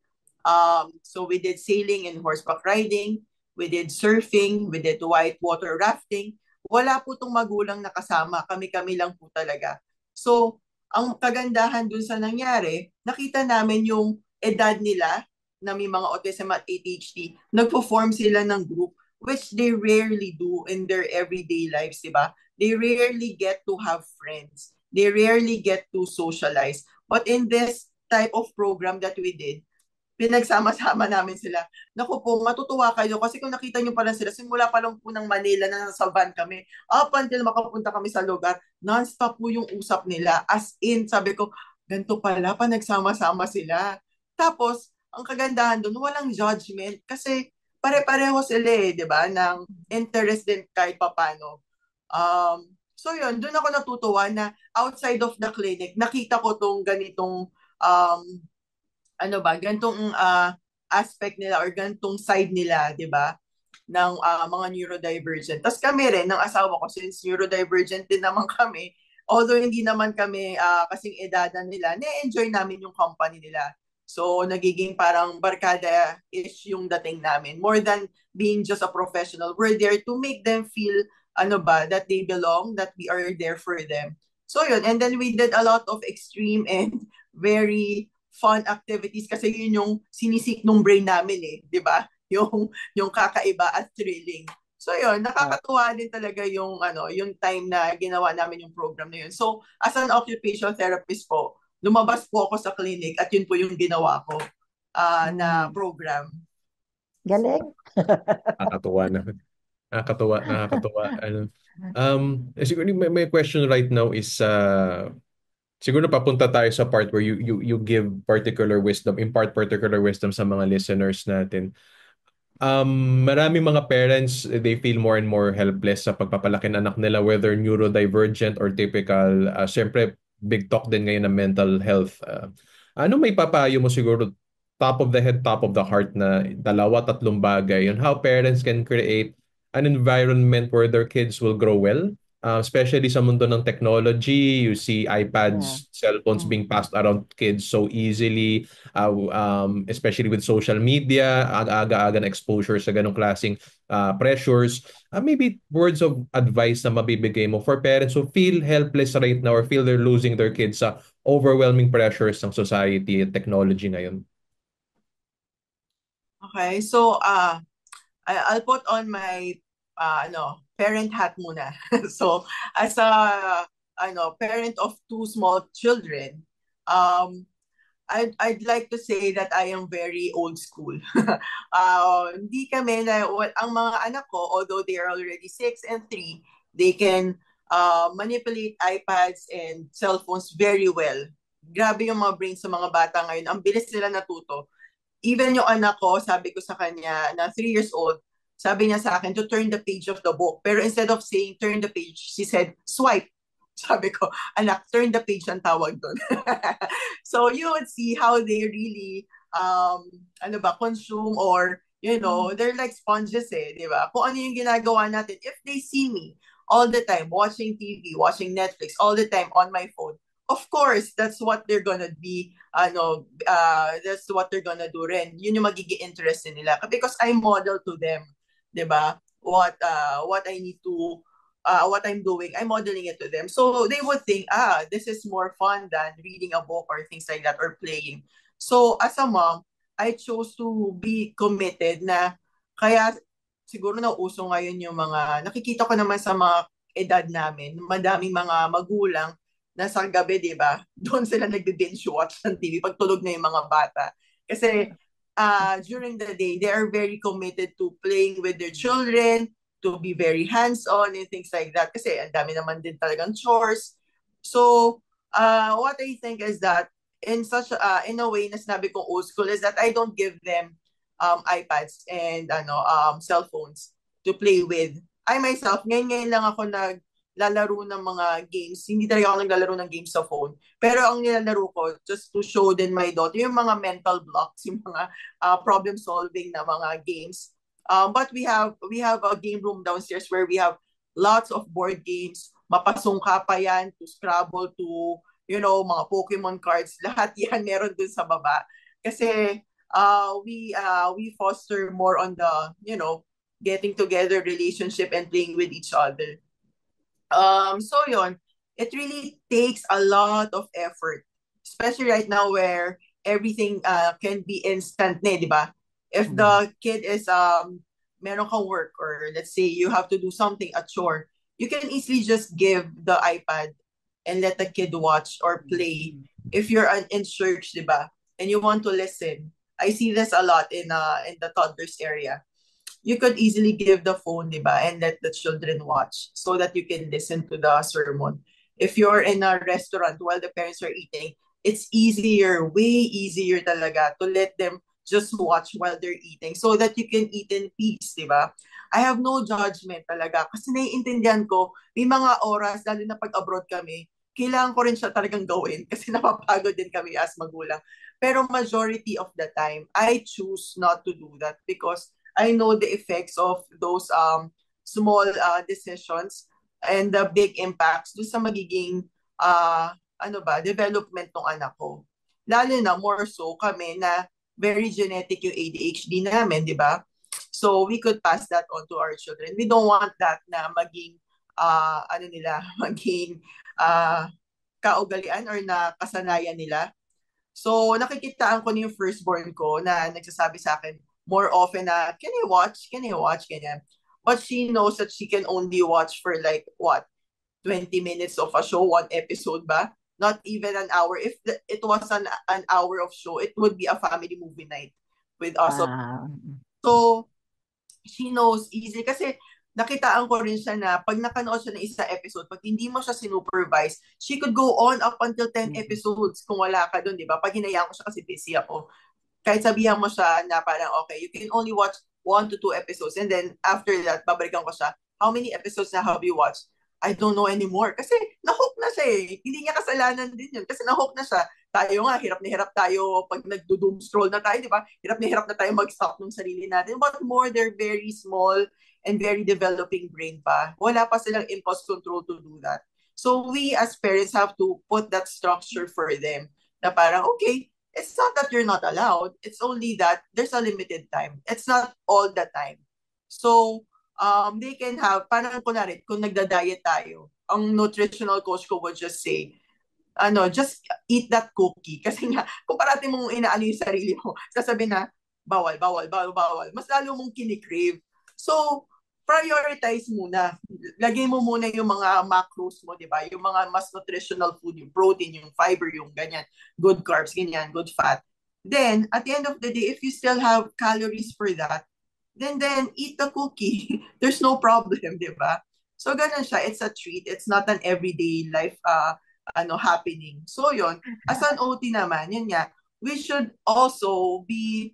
So we did sailing and horseback riding, we did surfing, we did whitewater rafting. Wala po itong magulang na kasama, kami-kami lang po talaga. So, ang kagandahan dun sa nangyari, nakita namin yung edad nila na may mga autism at ADHD, nagpo-form sila ng group, which they rarely do in their everyday lives, di ba? They rarely get to have friends. They rarely get to socialize. But in this type of program that we did, pinagsama-sama namin sila. Naku po, matutuwa kayo kasi kung nakita nyo pa lang sila, simula pa lang po ng Manila na nasa van kami, up until makapunta kami sa lugar, non-stop po yung usap nila. As in, sabi ko, ganito pala, pa nagsama-sama sila. Tapos, ang kagandahan doon, walang judgment kasi pare-pareho sila di ba, ng interest din kahit papano. So yun, doon ako natutuwa na outside of the clinic, nakita ko tong ganitong ganitong aspect nila or ganitong side nila, di ba, ng mga neurodivergent. Tapos kami rin, ng asawa ko, since neurodivergent din naman kami, although hindi naman kami kasing edadan nila, na-enjoy namin yung company nila. So, nagiging parang barkada-ish yung dating namin. More than being just a professional, we're there to make them feel, that they belong, that we are there for them. So, yun. And then we did a lot of extreme and very fun activities kasi yun yung sinisik ng brain namin di ba? Yung kakaiba at thrilling. So yun, nakakatuwa din talaga yung yung time na ginawa namin yung program na yun. So as an occupational therapist po, lumabas po ako sa clinic at yun po yung ginawa ko na program. Galing. Nakakatuwa na. Nakakatuwa. Siguro may question right now is siguro papunta tayo sa part where you give particular wisdom, impart particular wisdom sa mga listeners natin. Maraming mga parents, they feel more and more helpless sa pagpapalaki ng anak nila, whether neurodivergent or typical. Siyempre, big talk din ngayon ng mental health. Ano may papayo mo siguro, top of the head, top of the heart na 2-3 bagay on how parents can create an environment where their kids will grow well? Especially sa mundo ng technology, you see iPads, cellphones being passed around kids so easily, especially with social media, aga-aga na exposure sa ganong klaseng pressures. Maybe words of advice na mabibigay mo for parents who feel helpless right now or feel they're losing their kids sa overwhelming pressures ng society and technology ngayon. Okay, so I'll put on my parent hat muna. So as a parent of 2 small children, I'd like to say that I am very old school. Hindi kami ang mga anak ko, although they are already 6 and 3, they can manipulate iPads and cell phones very well. Grabe yung mga brains sa mga bata ngayon. Ang bilis nila natuto. Even yung anak ko, sabi ko sa kanya na 3 years old, sabi niya sa akin to turn the page of the book. Pero instead of saying turn the page, she said swipe. Sabi ko, anak, turn the page ang tawag doon. So you would see how they really consume or they're like sponges di ba? Kung ano yung ginagawa natin, if they see me all the time watching TV, watching Netflix all the time on my phone, of course, that's what they're gonna be, that's what they're gonna do rin. Yun yung magiging interest nila. Because I model to them, di ba? What I need to, what I'm doing, I'm modeling it to them. So they would think, this is more fun than reading a book or things like that or playing. So as a mom, I chose to be committed na kaya siguro nauuso ngayon yung mga, nakikita ko naman sa mga edad namin, madaming mga magulang na sa gabi, di ba? Doon sila nagbe-binge watch ng TV pag tulog na yung mga bata. Kasi during the day, they are very committed to playing with their children, to be very hands-on and things like that. Kasi ang dami naman din talagang chores. So, what I think is that in a way na sinabi kong old school is that I don't give them iPads and cell phones to play with. I myself, ngayon lang ako lalaro ng mga games. Hindi talaga ako naglalaro ng games sa phone. Pero ang nilalaro ko, just to show din my daughter, yung mga mental blocks, yung mga problem-solving na mga games. But we have a game room downstairs where we have lots of board games. Mapasungka pa yan, to Scrabble, to, mga Pokemon cards. Lahat yan meron dun sa baba. Kasi we foster more on the, getting together relationship and playing with each other. So yun, it really takes a lot of effort, especially right now where everything can be instant di ba? If the kid is meron kang work, or let's say you have to do something, a chore, you can easily just give the iPad and let the kid watch or play. If you're in church, di ba, and you want to listen, I see this a lot in the toddlers area. You could easily give the phone, di ba, and let the children watch so that you can listen to the sermon. If you're in a restaurant while the parents are eating, it's easier, way easier talaga to let them just watch while they're eating so that you can eat in peace, di ba? I have no judgment talaga kasi naiintindihan ko, may mga oras, lalo na pag abroad kami, kailangan ko rin siya talagang gawin kasi napapagod din kami as magulang. Pero majority of the time, I choose not to do that because I know the effects of those small decisions and the big impacts do sa magiging development ng anak ko. Lalo na more so kami na very genetic yung ADHD namin, di ba? So we could pass that on to our children. We don't want that na maging maging kaugalian or na kasanayan nila. So nakikitaan ko na yung firstborn ko na nagsasabi sa akin more often na, can I watch? Ganyan. But she knows that she can only watch for 20 minutes of a show, one episode ba? Not even an hour. If it was an hour of show, it would be a family movie night with us. So, she knows easy. Kasi nakitaan ko rin siya na pag nakanood siya ng isa episode, pag hindi mo siya sinupervise, she could go on up until 10 episodes kung wala ka dun, di ba? Pag hinayaan ko siya kasi busy ako. Kahit sabihan mo siya na parang, okay, you can only watch 1 to 2 episodes. And then, after that, babalikan ko siya, how many episodes na have you watched? I don't know anymore. Kasi na-hook na siya eh. Hindi niya kasalanan din yun. Kasi na-hook na siya. Tayo nga, hirap na hirap tayo pag nag-doom scroll na tayo, di ba? Hirap na tayo mag-stop ng sarili natin. But more, they're very small and very developing brain pa. Wala pa silang impulse control to do that. So we as parents have to put that structure for them. Na parang, okay, it's not that you're not allowed. It's only that there's a limited time. It's not all the time. So, they can have, parang kunwari, kung nagda-diet tayo, ang nutritional coach ko would just say, just eat that cookie. Kasi nga, kung parati mong inaano yung sarili mo, sasabihin na, bawal. Mas lalo mong kinikrave. So, prioritize muna. Lagay mo muna yung mga macros mo, di ba? Yung mga mas nutritional food, yung protein, yung fiber, yung ganyan, good carbs, ganyan, good fat. Then, at the end of the day, if you still have calories for that, then eat the cookie. There's no problem, di ba? So, ganun siya. It's a treat. It's not an everyday life happening. So, yun. As an OT naman, yun nga, we should also be,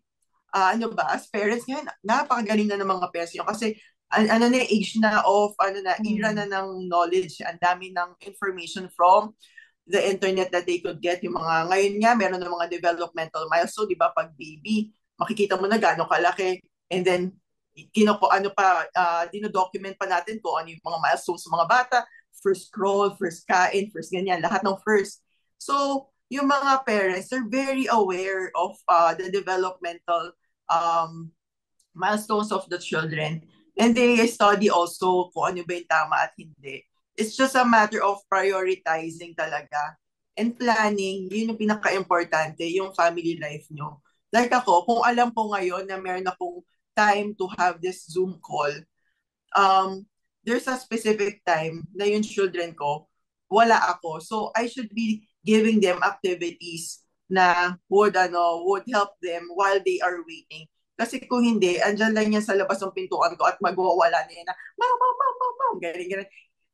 as parents, ngayon, napakagaling na ng mga parents yun. Kasi, age na of, era na ng knowledge. Ang dami ng information from the internet that they could get. Yung mga, ngayon nga, meron ng mga developmental milestone, di ba? Pag baby, makikita mo na gano'ng kalaki. And then, dino-document pa natin kung ano yung mga milestones sa mga bata, first crawl, first kain, first ganyan, lahat ng first. So, yung mga parents are very aware of the developmental milestones of the children. And they study also kung ano ba yung tama at hindi. It's just a matter of prioritizing talaga. And planning, yun yung pinaka-importante, yung family life nyo. Like ako, kung alam po ngayon na meron akong time to have this Zoom call, there's a specific time na yung children ko, wala ako. So, I should be giving them activities na would help them while they are waiting. Kasi kung hindi, andyan lang yan sa labas ng pintuan ko at magwawala na yan na, mom, ganyan.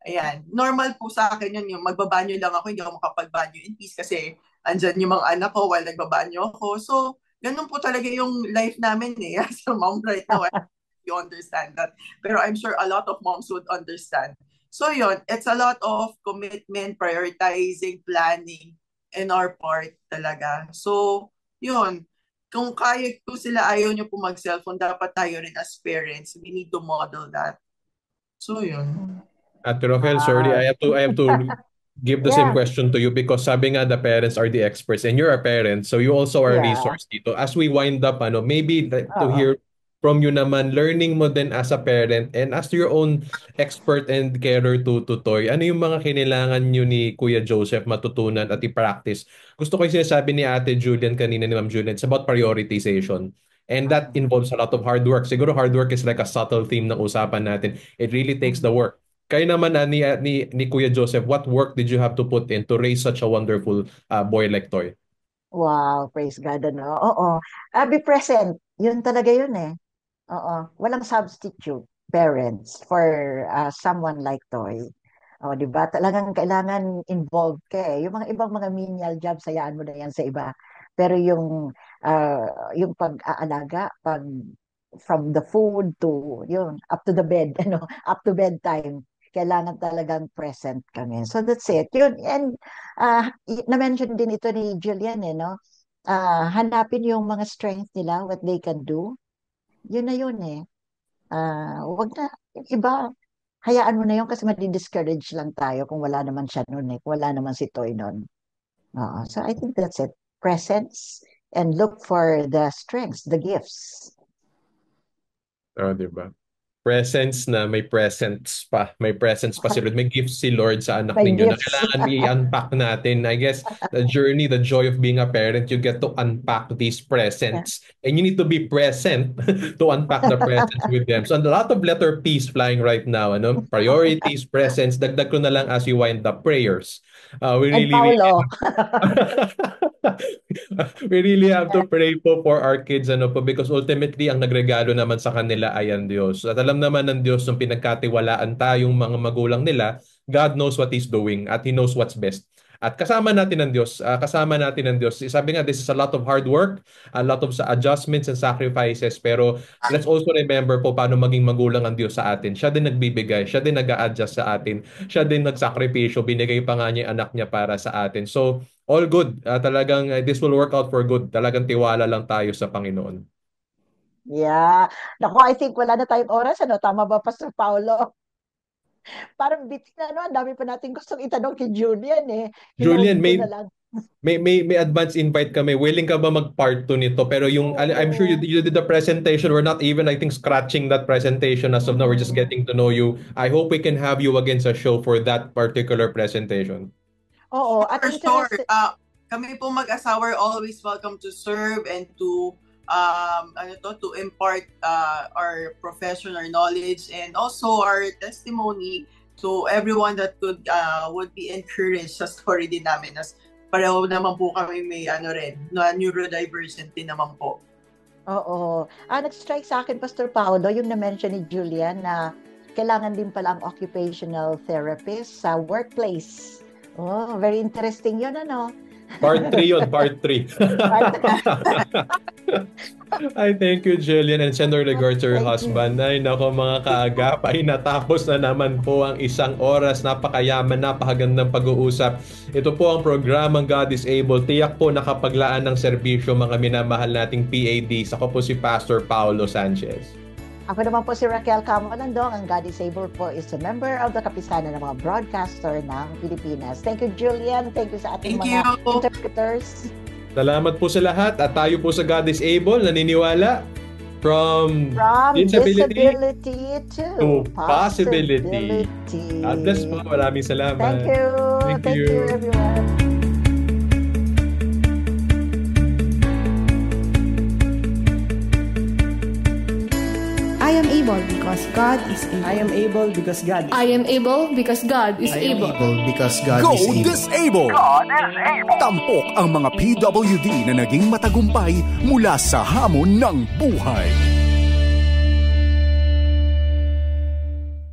Ayan. Normal po sa akin yun, yung magbabanyo lang ako, hindi ako makapagbanyo in peace kasi andyan yung mga anak ko while nagbabanyo ako. So, ganun po talaga yung life namin eh, as a mom right now. You understand that. Pero I'm sure a lot of moms would understand. So yun, it's a lot of commitment, prioritizing, planning in our part talaga. So yun, kung kaya ko sila ayaw nyo po mag-cellphone, dapat tayo rin as parents, we need to model that. So yun. At Rochelle, sorry, I have to give the same Yeah. question to you because sabi nga the parents are the experts and you're a parent, so you also are a Yeah. resource dito. As we wind up, maybe to Oo. hear from you naman, learning mo din as a parent and as your own expert and carer to Toy, ano yung mga kinailangan nyo ni Kuya Joseph matutunan at i-practice? Gusto ko yung sinasabi ni Ate Julian kanina, ni Ma'am Julian, it's about prioritization. And that involves a lot of hard work. Siguro hard work is like a subtle theme ng usapan natin. It really takes the work. Kayo naman ni Kuya Joseph, what work did you have to put in to raise such a wonderful boy like Toy? Wow, praise God, ano? Oo. Be present. Yun talaga yun eh. Oo. Walang substitute, parents, for someone like Toy. O, di ba? Talagang kailangan involved ka eh. Yung mga ibang mga menial jobs, hayaan mo na yan sa iba. Pero yung pag-aalaga, from the food to, yun, up to the bed, up to bedtime, kailangan talagang present kami. So that's it. Yun, and na-mention din ito ni Julian, no? Hanapin yung mga strength nila, what they can do. Yun na yun eh. Wag na, yung iba, hayaan mo na yun kasi madi-discourage lang tayo kung wala naman siya nun eh, kung wala naman si Toy nun. So I think that's it. Presence and look for the strengths, the gifts. Diba? Presence na may presence pa. May presence pa si Lord. May gifts si Lord sa anak May ninyo na gifts. kailangan i-unpack natin. I guess the journey, the joy of being a parent, you get to unpack these presents. And you need to be present to unpack the presents with them. So a lot of letter P's flying right now. Priorities, presence. Dagdag ko na lang as we wind up prayers. We really we really have to pray for our kids because ultimately ang nagregalo naman sa kanila ay ang Diyos. At alam naman ng Diyos nung pinagkatiwalaan tayong mga magulang nila, God knows what He's doing at He knows what's best. At kasama natin ng Diyos. Sabi nga, this is a lot of hard work, a lot of adjustments and sacrifices. Pero let's also remember po paano maging magulang ang Diyos sa atin. Siya din nagbibigay, siya din nag-a-adjust sa atin, siya din nagsakripisyo, binigay pa nga niya yung anak niya para sa atin. So, all good. Talagang this will work out for good. Talagang tiwala lang tayo sa Panginoon. Yeah. Naku, I think wala na tayong oras. Tama ba, Pastor Paulo? Parang bitin ang dami pa natin gustong itanong kay Julian eh. Julian, may advance invite kami. Willing ka ba mag-part 2 nito? Pero I'm sure you did the presentation. We're not even, I think, scratching that presentation as of now. We're just getting to know you. I hope we can have you again sa show for that particular presentation. Oo. At sure. Kami po mag-asawa are always welcome to serve and to impart our professional knowledge and also our testimony to everyone that would be encouraged sa story din namin. As pareho naman po kami may neurodivergent din naman po. Oo. Nag-strike sa akin, Pastor Paulo, yung na-mention ni Julian na kailangan din pala ang occupational therapist sa workplace. Oh, very interesting yun, Part 3 yun, part 3. I thank you, Julian, and send our regards to your husband. Ay, nako mga kaagap, ay natapos na naman po ang isang oras. Napakayaman, napakagandang pag-uusap. Ito po ang programang God is Able. Tiyak po nakapaglaan ng serbisyo mga minamahal nating PADs. Ako po si Pastor Paulo Sanchez. Ako naman po si Raquel Camolandong. Ang God is Able po is a member of the Kapisanan ng mga broadcaster ng Pilipinas. Thank you, Julian. Thank you sa ating mga interpreters. Salamat po sa lahat at tayo po sa God is Able, naniniwala from disability to possibility. God bless po. Maraming salamat. Thank you. Thank you, everyone. I am able because God is able. I am able because God is able. I am able because God is able. I am able because God is able. Disable! God is able! Tampok ang mga PWD na naging matagumpay mula sa hamon ng buhay.